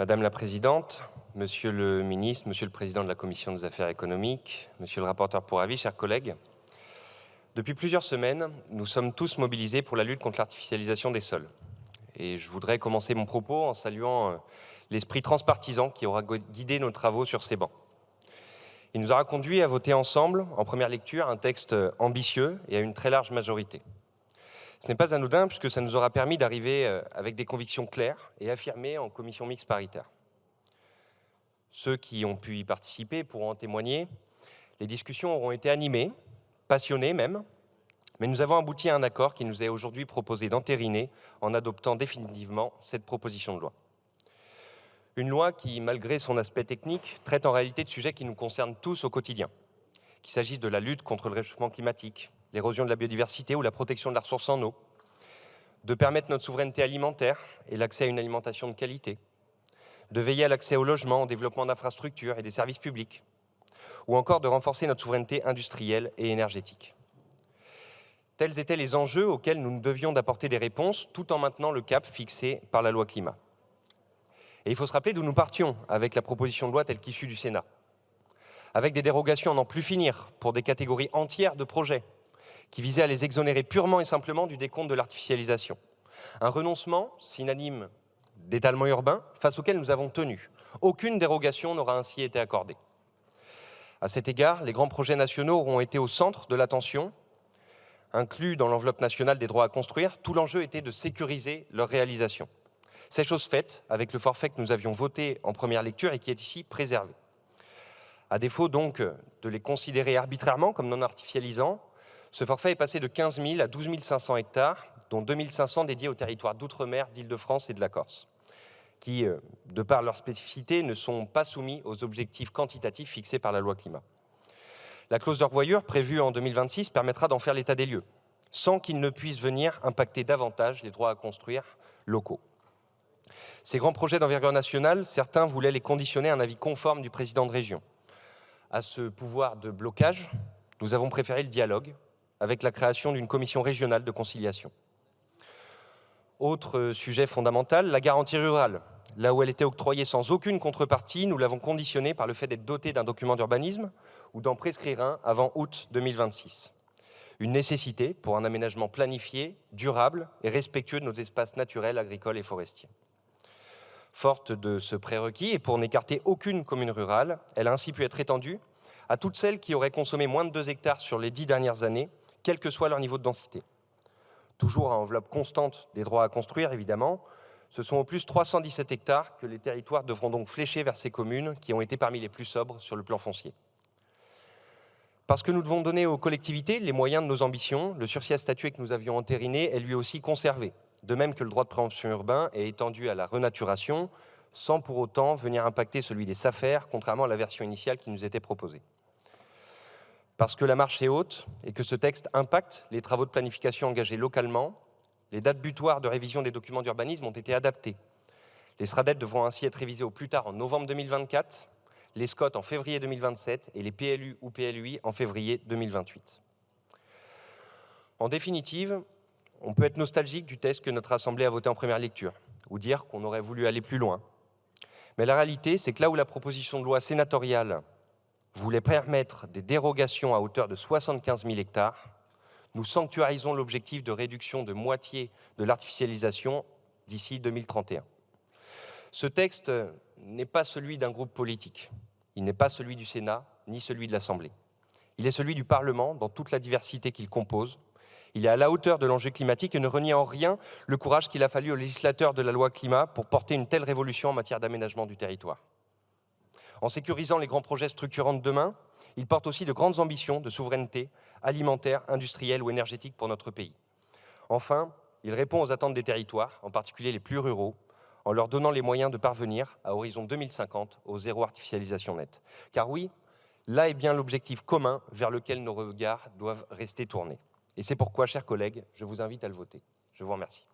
Madame la Présidente, Monsieur le Ministre, Monsieur le Président de la Commission des Affaires économiques, Monsieur le rapporteur pour avis, chers collègues, depuis plusieurs semaines, nous sommes tous mobilisés pour la lutte contre l'artificialisation des sols. Et je voudrais commencer mon propos en saluant l'esprit transpartisan qui aura guidé nos travaux sur ces bancs. Il nous aura conduit à voter ensemble, en première lecture, un texte ambitieux et à une très large majorité. Ce n'est pas anodin puisque ça nous aura permis d'arriver avec des convictions claires et affirmées en commission mixte paritaire. Ceux qui ont pu y participer pourront en témoigner. Les discussions auront été animées, passionnées même, mais nous avons abouti à un accord qui nous est aujourd'hui proposé d'entériner en adoptant définitivement cette proposition de loi. Une loi qui, malgré son aspect technique, traite en réalité de sujets qui nous concernent tous au quotidien, qu'il s'agisse de la lutte contre le réchauffement climatique, l'érosion de la biodiversité ou la protection de la ressource en eau, de permettre notre souveraineté alimentaire et l'accès à une alimentation de qualité, de veiller à l'accès au logement, au développement d'infrastructures et des services publics, ou encore de renforcer notre souveraineté industrielle et énergétique. Tels étaient les enjeux auxquels nous devions d'apporter des réponses, tout en maintenant le cap fixé par la loi climat. Et il faut se rappeler d'où nous partions avec la proposition de loi telle qu'issue du Sénat, avec des dérogations à n'en plus finir pour des catégories entières de projets qui visaient à les exonérer purement et simplement du décompte de l'artificialisation. Un renoncement synonyme d'étalement urbain face auquel nous avons tenu. Aucune dérogation n'aura ainsi été accordée. À cet égard, les grands projets nationaux auront été au centre de l'attention. Inclus dans l'enveloppe nationale des droits à construire, tout l'enjeu était de sécuriser leur réalisation. C'est chose faite avec le forfait que nous avions voté en première lecture et qui est ici préservé. À défaut donc de les considérer arbitrairement comme non artificialisants, ce forfait est passé de 15 000 à 12 500 hectares, dont 2 500 dédiés aux territoires d'outre-mer, d'Île-de-France et de la Corse, qui, de par leur spécificité, ne sont pas soumis aux objectifs quantitatifs fixés par la loi climat. La clause de revoyure prévue en 2026 permettra d'en faire l'état des lieux, sans qu'il ne puisse venir impacter davantage les droits à construire locaux. Ces grands projets d'envergure nationale, certains voulaient les conditionner à un avis conforme du président de région. À ce pouvoir de blocage, nous avons préféré le dialogue, avec la création d'une commission régionale de conciliation. Autre sujet fondamental, la garantie rurale. Là où elle était octroyée sans aucune contrepartie, nous l'avons conditionnée par le fait d'être dotée d'un document d'urbanisme ou d'en prescrire un avant août 2026. Une nécessité pour un aménagement planifié, durable et respectueux de nos espaces naturels, agricoles et forestiers. Forte de ce prérequis et pour n'écarter aucune commune rurale, elle a ainsi pu être étendue à toutes celles qui auraient consommé moins de 2 hectares sur les 10 dernières années, quel que soit leur niveau de densité. Toujours à enveloppe constante des droits à construire, évidemment, ce sont au plus 317 hectares que les territoires devront donc flécher vers ces communes qui ont été parmi les plus sobres sur le plan foncier. Parce que nous devons donner aux collectivités les moyens de nos ambitions, le sursis à statuer que nous avions entériné est lui aussi conservé, de même que le droit de préemption urbain est étendu à la renaturation, sans pour autant venir impacter celui des SAFER, contrairement à la version initiale qui nous était proposée. Parce que la marche est haute et que ce texte impacte les travaux de planification engagés localement, les dates butoirs de révision des documents d'urbanisme ont été adaptées. Les SRADET devront ainsi être révisés au plus tard en novembre 2024, les SCOT en février 2027 et les PLU ou PLUI en février 2028. En définitive, on peut être nostalgique du texte que notre Assemblée a voté en première lecture, ou dire qu'on aurait voulu aller plus loin. Mais la réalité, c'est que là où la proposition de loi sénatoriale voulait permettre des dérogations à hauteur de 75 000 hectares, nous sanctuarisons l'objectif de réduction de moitié de l'artificialisation d'ici 2031. Ce texte n'est pas celui d'un groupe politique, il n'est pas celui du Sénat, ni celui de l'Assemblée. Il est celui du Parlement, dans toute la diversité qu'il compose. Il est à la hauteur de l'enjeu climatique et ne renie en rien le courage qu'il a fallu aux législateurs de la loi climat pour porter une telle révolution en matière d'aménagement du territoire. En sécurisant les grands projets structurants de demain, il porte aussi de grandes ambitions de souveraineté alimentaire, industrielle ou énergétique pour notre pays. Enfin, il répond aux attentes des territoires, en particulier les plus ruraux, en leur donnant les moyens de parvenir, à horizon 2050, au zéro artificialisation nette. Car oui, là est bien l'objectif commun vers lequel nos regards doivent rester tournés. Et c'est pourquoi, chers collègues, je vous invite à le voter. Je vous remercie.